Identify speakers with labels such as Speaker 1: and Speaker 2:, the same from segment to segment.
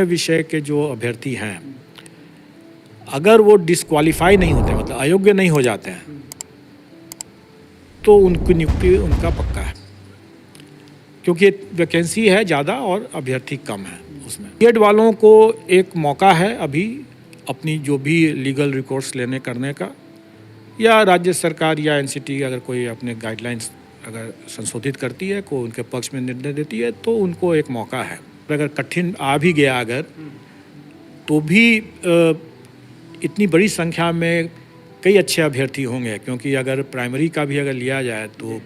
Speaker 1: विषय के जो अभ्यर्थी हैं, अगर वो डिस्क्वालीफाई नहीं होते, मतलब अयोग्य नहीं हो जाते हैं, तो उनकी नियुक्ति उनका पक्का है, क्योंकि वैकेंसी है ज़्यादा और अभ्यर्थी कम है उसमें। बीएड वालों को एक मौका है अभी अपनी जो भी लीगल रिकोर्स लेने करने का, या राज्य सरकार या एनसीटी अगर कोई अपने गाइडलाइंस अगर संशोधित करती है, को उनके पक्ष में निर्णय देती है, तो उनको एक मौका है। अगर कठिन आ भी गया अगर, तो भी इतनी बड़ी संख्या में कई अच्छे अभ्यर्थी होंगे, क्योंकि अगर प्राइमरी का भी अगर लिया जाए तो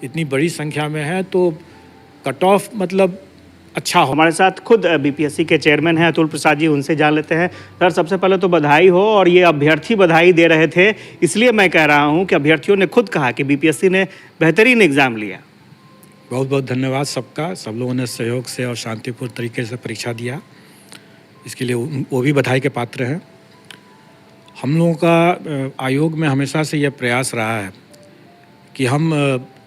Speaker 1: इतनी बड़ी संख्या में है, तो कट ऑफ मतलब अच्छा हो।
Speaker 2: हमारे साथ खुद बीपीएससी के चेयरमैन हैं अतुल प्रसाद जी, उनसे जान लेते हैं। सर, सबसे पहले तो बधाई हो, और ये अभ्यर्थी बधाई दे रहे थे, इसलिए मैं कह रहा हूँ कि अभ्यर्थियों ने खुद कहा कि बीपीएससी ने बेहतरीन एग्ज़ाम लिया।
Speaker 1: बहुत बहुत धन्यवाद सबका, सब लोगों ने सहयोग से और शांतिपूर्ण तरीके से परीक्षा दिया, इसके लिए वो भी बधाई के पात्र हैं। हम लोगों का आयोग में हमेशा से यह प्रयास रहा है कि हम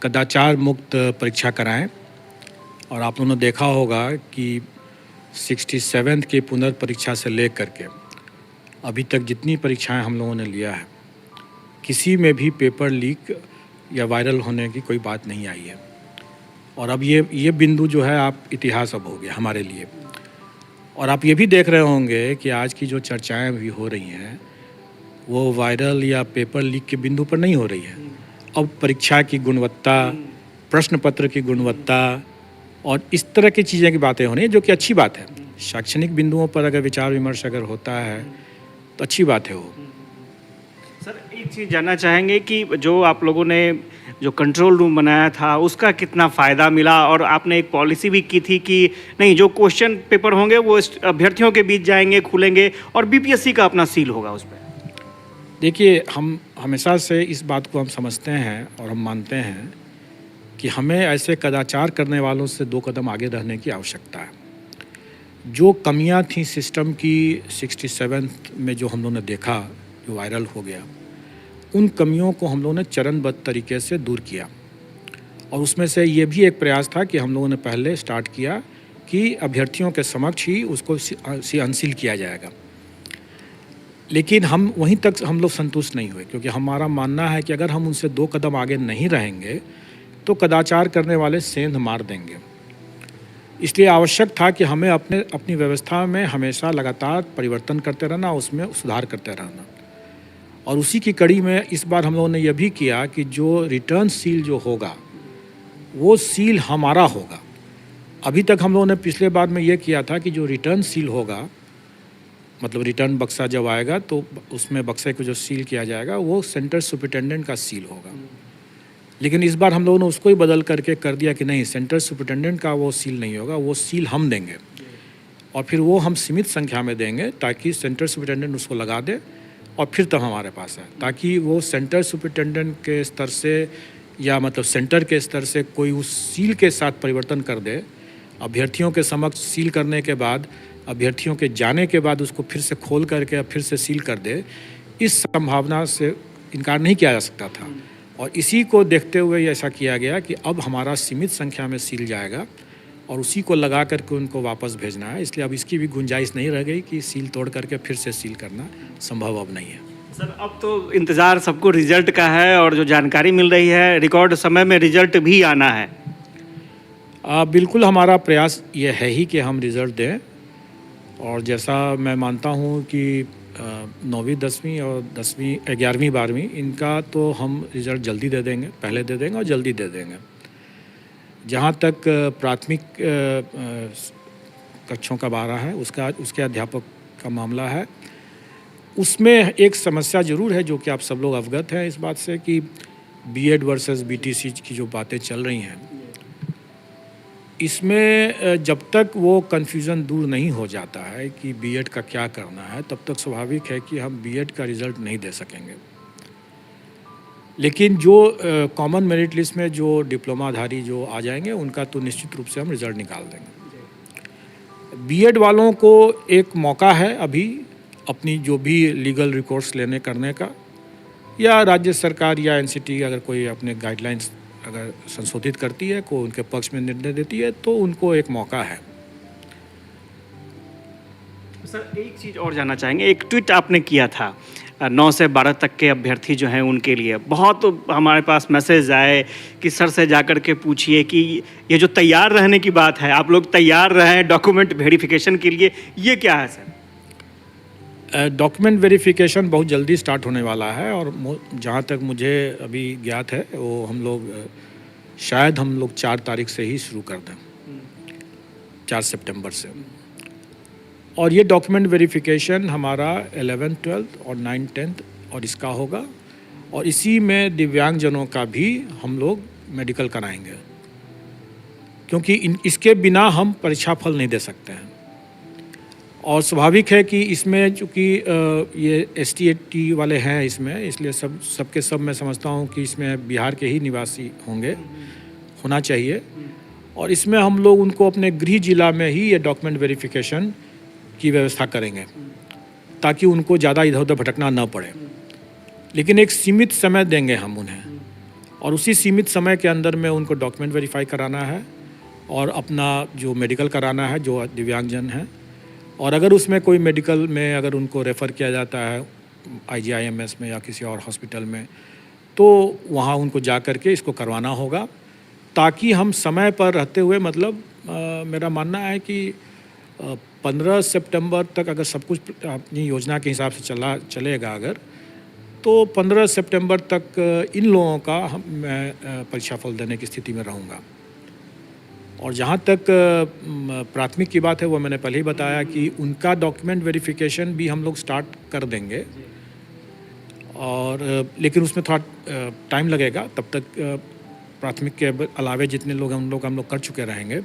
Speaker 1: कदाचार मुक्त परीक्षा कराएं, और आप लोगों ने देखा होगा कि 67th की पुनर्परीक्षा से लेकर के अभी तक जितनी परीक्षाएं हम लोगों ने लिया है, किसी में भी पेपर लीक या वायरल होने की कोई बात नहीं आई है। और अब ये बिंदु जो है आप इतिहास अब हो गया हमारे लिए। और आप ये भी देख रहे होंगे कि आज की जो चर्चाएं भी हो रही हैं, वो वायरल या पेपर लीक के बिंदु पर नहीं हो रही है। अब परीक्षा की गुणवत्ता, प्रश्न पत्र की गुणवत्ता और इस तरह की चीज़ें की बातें हो रही हैं, जो कि अच्छी बात है। शैक्षणिक बिंदुओं पर अगर विचार विमर्श अगर होता है तो अच्छी बात है वो।
Speaker 2: सर, एक चीज़ जानना चाहेंगे कि जो आप लोगों ने जो कंट्रोल रूम बनाया था, उसका कितना फ़ायदा मिला, और आपने एक पॉलिसी भी की थी कि नहीं, जो क्वेश्चन पेपर होंगे वो अभ्यर्थियों के बीच जाएंगे, खुलेंगे, और बीपीएससी का अपना सील होगा उस पर।
Speaker 1: देखिए, हम हमेशा से इस बात को हम समझते हैं और हम मानते हैं कि हमें ऐसे कदाचार करने वालों से 2 कदम आगे रहने की आवश्यकता है। जो कमियां थी सिस्टम की 67th में जो हम लोगों ने देखा, जो वायरल हो गया, उन कमियों को हम लोगों ने चरणबद्ध तरीके से दूर किया। और उसमें से ये भी एक प्रयास था कि हम लोगों ने पहले स्टार्ट किया कि अभ्यर्थियों के समक्ष ही उसको अनसील किया जाएगा। लेकिन हम वहीं तक हम लोग संतुष्ट नहीं हुए, क्योंकि हमारा मानना है कि अगर हम उनसे 2 कदम आगे नहीं रहेंगे तो कदाचार करने वाले सेंध मार देंगे। इसलिए आवश्यक था कि हमें अपनी व्यवस्था में हमेशा लगातार परिवर्तन करते रहना, उसमें सुधार करते रहना। और उसी की कड़ी में इस बार हम लोगों ने यह भी किया कि जो रिटर्न सील जो होगा, वो सील हमारा होगा। अभी तक हम लोगों ने पिछले बार में ये किया था कि जो रिटर्न सील होगा, मतलब रिटर्न बक्सा जब आएगा तो उसमें बक्से को जो सील किया जाएगा वो सेंटर सुपरिटेंडेंट का सील होगा। लेकिन इस बार हम लोगों ने उसको ही बदल करके कर दिया कि नहीं, सेंटर सुपरिटेंडेंट का वो सील नहीं होगा, वो सील हम देंगे, और फिर वो हम सीमित संख्या में देंगे, ताकि सेंटर सुपरिटेंडेंट उसको लगा दे और फिर तब हमारे पास है, ताकि वो सेंटर सुपरिटेंडेंट के स्तर से या मतलब सेंटर के स्तर से कोई उस सील के साथ परिवर्तन कर दे, अभ्यर्थियों के समक्ष सील करने के बाद, अभ्यर्थियों के जाने के बाद उसको फिर से खोल करके फिर से सील कर दे, इस संभावना से इनकार नहीं किया जा सकता था। और इसी को देखते हुए ऐसा किया गया कि अब हमारा सीमित संख्या में सील जाएगा और उसी को लगा करके उनको वापस भेजना है। इसलिए अब इसकी भी गुंजाइश नहीं रह गई कि सील तोड़ करके फिर से सील करना संभव अब नहीं है।
Speaker 2: सर, अब तो इंतज़ार सबको रिजल्ट का है, और जो जानकारी मिल रही है रिकॉर्ड समय में रिजल्ट भी आना है।
Speaker 1: बिल्कुल, हमारा प्रयास ये है ही कि हम रिज़ल्ट दें, और जैसा मैं मानता हूँ कि 9वीं 10वीं और 10वीं 11वीं 12वीं इनका तो हम रिज़ल्ट जल्दी दे देंगे, पहले दे देंगे और जल्दी दे देंगे। जहाँ तक प्राथमिक कक्षों का बारह है, उसके अध्यापक का मामला है, उसमें एक समस्या ज़रूर है, जो कि आप सब लोग अवगत हैं इस बात से कि बीएड वर्सेस बीटीसी की जो बातें चल रही हैं, इसमें जब तक वो कन्फ्यूज़न दूर नहीं हो जाता है कि बीएड का क्या करना है, तब तक स्वाभाविक है कि हम बीएड का रिज़ल्ट नहीं दे सकेंगे। लेकिन जो कॉमन मेरिट लिस्ट में जो डिप्लोमाधारी जो आ जाएंगे, उनका तो निश्चित रूप से हम रिज़ल्ट निकाल देंगे। बीएड वालों को एक मौका है अभी अपनी जो भी लीगल रिकोर्स लेने करने का, या राज्य सरकार या एनसीटी अगर कोई अपने गाइडलाइंस अगर संशोधित करती है, को उनके पक्ष में निर्णय देती है, तो उनको एक मौका है।
Speaker 2: सर एक चीज़ और जानना चाहेंगे, एक ट्वीट आपने किया था 9 से 12 तक के अभ्यर्थी जो हैं उनके लिए, बहुत हमारे पास मैसेज आए कि सर से जाकर के पूछिए कि ये जो तैयार रहने की बात है, आप लोग तैयार रहें डॉक्यूमेंट वेरिफिकेशन के लिए, ये क्या है सर?
Speaker 1: डॉक्यूमेंट वेरिफिकेशन बहुत जल्दी स्टार्ट होने वाला है और जहाँ तक मुझे अभी ज्ञात है वो शायद हम लोग 4 तारीख से ही शुरू कर दें, 4 सितंबर से। और ये डॉक्यूमेंट वेरिफिकेशन हमारा 11th 12th और 9th 10th और इसका होगा, और इसी में दिव्यांगजनों का भी हम लोग मेडिकल कराएंगे, क्योंकि इसके बिना हम परीक्षा फल नहीं दे सकते हैं। और स्वाभाविक है कि इसमें चूँकि ये ST वाले हैं इसमें, इसलिए सबके सब मैं समझता हूँ कि इसमें बिहार के ही निवासी होना चाहिए, और इसमें हम लोग उनको अपने गृह जिला में ही ये डॉक्यूमेंट वेरिफिकेशन की व्यवस्था करेंगे ताकि उनको ज़्यादा इधर उधर भटकना न पड़े। लेकिन एक सीमित समय देंगे हम उन्हें, और उसी सीमित समय के अंदर में उनको डॉक्यूमेंट वेरीफाई कराना है और अपना जो मेडिकल कराना है जो दिव्यांगजन हैं। और अगर उसमें कोई मेडिकल में अगर उनको रेफ़र किया जाता है IGIMS में या किसी और हॉस्पिटल में, तो वहाँ उनको जा कर के इसको करवाना होगा, ताकि हम समय पर रहते हुए मेरा मानना है कि 15 सितंबर तक अगर सब कुछ अपनी योजना के हिसाब से चलेगा अगर, तो 15 सितंबर तक इन लोगों का मैं परीक्षा फल देने की स्थिति में रहूँगा। और जहाँ तक प्राथमिक की बात है वो मैंने पहले ही बताया कि उनका डॉक्यूमेंट वेरिफिकेशन भी हम लोग स्टार्ट कर देंगे, और लेकिन उसमें थोड़ा टाइम लगेगा, तब तक प्राथमिक के अलावे जितने लोग हम लोग कर चुके रहेंगे।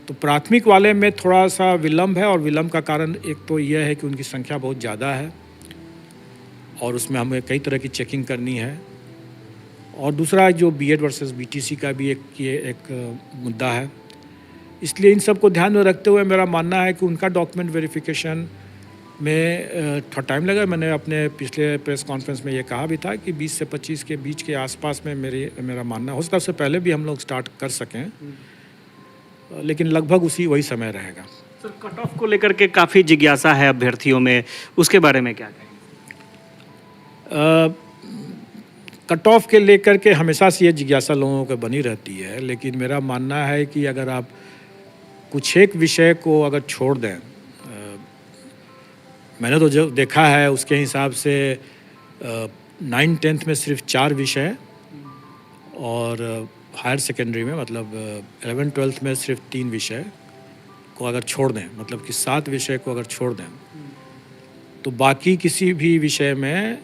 Speaker 1: तो प्राथमिक वाले में थोड़ा सा विलम्ब है, और विलम्ब का कारण एक तो यह है कि उनकी संख्या बहुत ज़्यादा है और उसमें हमें कई तरह की चेकिंग करनी है, और दूसरा जो BEd वर्सेस BTC का भी एक मुद्दा है। इसलिए इन सब को ध्यान में रखते हुए मेरा मानना है कि उनका डॉक्यूमेंट वेरिफिकेशन में थोड़ा टाइम लगेगा। मैंने अपने पिछले प्रेस कॉन्फ्रेंस में ये कहा भी था कि 20 से 25 के बीच के आसपास में मेरा मानना हो सकता है, उससे पहले भी हम लोग स्टार्ट कर सकें, लेकिन लगभग वही समय रहेगा।
Speaker 2: सर कट ऑफ को लेकर के काफ़ी जिज्ञासा है अभ्यर्थियों में, उसके बारे में क्या कहेंगे?
Speaker 1: कट ऑफ के लेकर के हमेशा से ये जिज्ञासा लोगों को बनी रहती है, लेकिन मेरा मानना है कि अगर आप कुछ एक विषय को अगर छोड़ दें, मैंने तो जो देखा है उसके हिसाब से 9th 10th में सिर्फ 4 विषय, और हायर सेकेंडरी में 11th 12th में सिर्फ 3 विषय को अगर छोड़ दें, मतलब कि 7 विषय को अगर छोड़ दें, तो बाकी किसी भी विषय में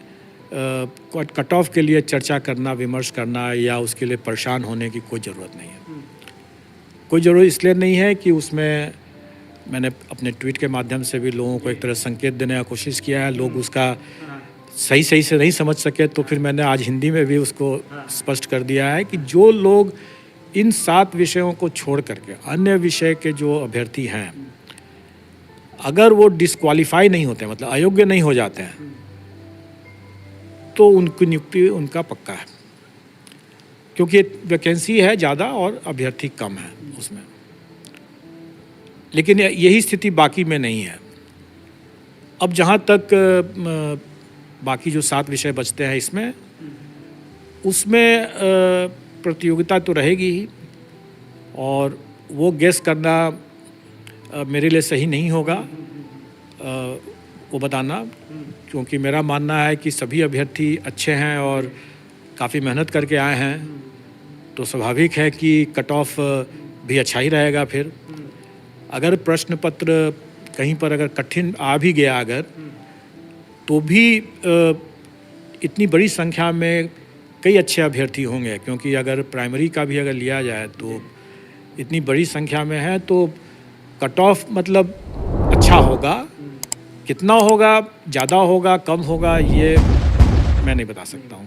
Speaker 1: कट ऑफ के लिए चर्चा करना, विमर्श करना या उसके लिए परेशान होने की कोई ज़रूरत नहीं है। कोई ज़रूरत इसलिए नहीं है कि उसमें मैंने अपने ट्वीट के माध्यम से भी लोगों को एक तरह संकेत देने का कोशिश किया है, लोग उसका सही से नहीं समझ सके, तो फिर मैंने आज हिंदी में भी उसको स्पष्ट कर दिया है कि जो लोग इन 7 विषयों को छोड़ करके अन्य विषय के जो अभ्यर्थी हैं, अगर वो डिस्क्वालीफाई नहीं होते, मतलब अयोग्य नहीं हो जाते हैं, तो उनकी नियुक्ति उनका पक्का है, क्योंकि वैकेंसी है ज़्यादा और अभ्यर्थी कम है उसमें। लेकिन यही स्थिति बाकी में नहीं है। अब जहाँ तक बाकी जो 7 विषय बचते हैं उसमें प्रतियोगिता तो रहेगी ही, और वो गेस करना मेरे लिए सही नहीं होगा वो बताना, क्योंकि मेरा मानना है कि सभी अभ्यर्थी अच्छे हैं और काफ़ी मेहनत करके आए हैं, तो स्वाभाविक है कि कट ऑफ भी अच्छा ही रहेगा। फिर अगर प्रश्न पत्र कहीं पर अगर कठिन आ भी गया अगर, तो भी इतनी बड़ी संख्या में कई अच्छे अभ्यर्थी होंगे, क्योंकि अगर प्राइमरी का भी अगर लिया जाए तो इतनी बड़ी संख्या में है, तो कट ऑफ अच्छा होगा। कितना होगा, ज़्यादा होगा, कम होगा, ये मैं नहीं बता सकता हूँ।